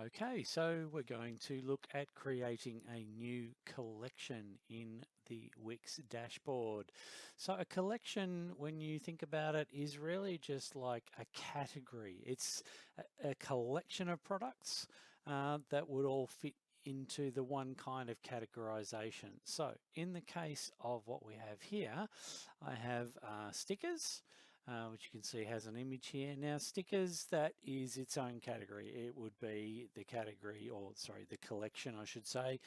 Okay, so we're going to look at creating a new collection in the WIX dashboard. So a collection, when you think about it, is really just like a category. It's a collection of products that would all fit into the one kind of categorization. So in the case of what we have here, I have stickers, which you can see has an image here. Now stickers, that is its own category. It would be the category, or sorry, the collection I should say,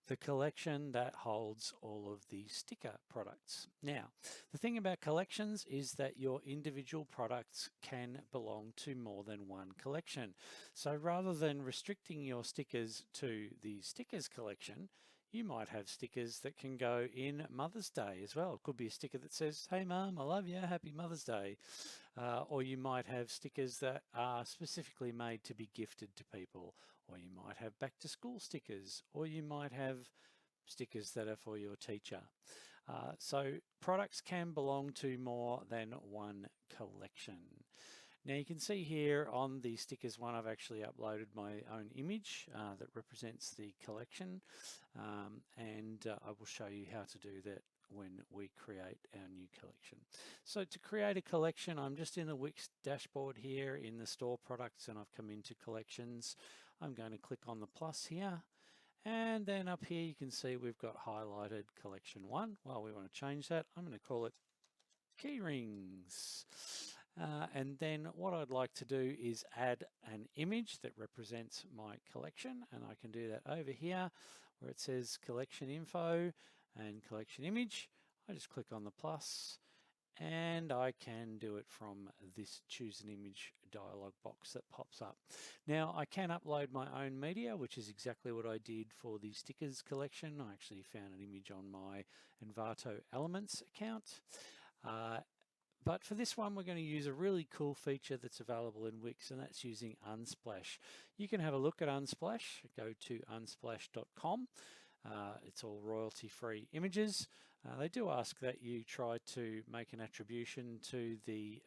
the collection that holds all of the sticker products. Now, the thing about collections is that your individual products can belong to more than one collection. So rather than restricting your stickers to the stickers collection, you might have stickers that can go in Mother's Day as well. It could be a sticker that says, "Hey Mum, I love you, happy Mother's Day." Or you might have stickers that are specifically made to be gifted to people. Or you might have back to school stickers, or you might have stickers that are for your teacher. So products can belong to more than one collection. Now you can see here on the stickers one, I've actually uploaded my own image that represents the collection, and I will show you how to do that when we create our new collection. So to create a collection, I'm just in the WIX dashboard here in the store products, and I've come into collections. I'm going to click on the plus here. And then up here you can see we've got highlighted collection 1. Well, we want to change that. I'm going to call it key rings. And then what I'd like to do is add an image that represents my collection, and I can do that over here where it says collection info and collection image. I just click on the plus, and I can do it from this choose an image dialog box that pops up. Now I can upload my own media, which is exactly what I did for the stickers collection. I actually found an image on my Envato Elements account. But for this one, we're going to use a really cool feature that's available in WIX, and that's using Unsplash. You can have a look at Unsplash. Go to unsplash.com. It's all royalty-free images. They do ask that you try to make an attribution to the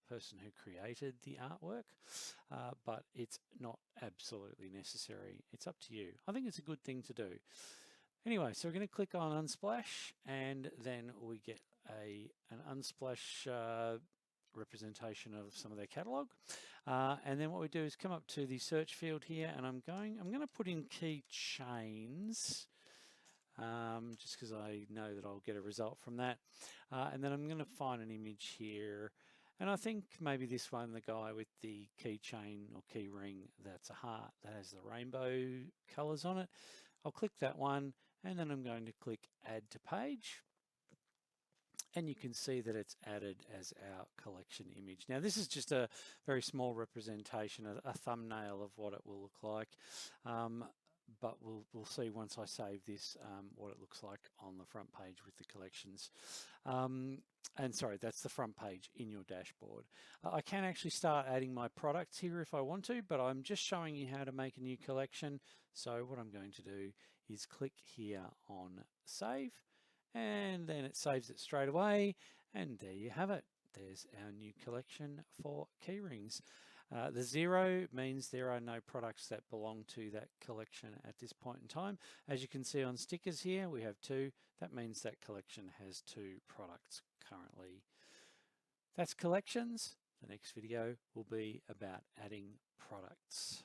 person who created the artwork, but it's not absolutely necessary. It's up to you. I think it's a good thing to do. Anyway, so we're going to click on Unsplash, and then we get an Unsplash representation of some of their catalog. And then what we do is come up to the search field here, and I'm going to put in keychains, just because I know that I'll get a result from that. And then I'm going to find an image here. And I think maybe this one, the guy with the keychain or key ring, that's a heart that has the rainbow colors on it. I'll click that one, and then I'm going to click add to page. And you can see that it's added as our collection image. Now this is just a very small representation, a thumbnail of what it will look like. But we'll see once I save this what it looks like on the front page with the collections. And sorry, that's the front page in your dashboard. I can actually start adding my products here if I want to, but I'm just showing you how to make a new collection. So what I'm going to do is click here on save, and then it saves it straight away. And there you have it. There's our new collection for keyrings. The 0 means there are no products that belong to that collection at this point in time. As you can see on stickers here, we have 2. That means that collection has 2 products currently. That's collections. The next video will be about adding products.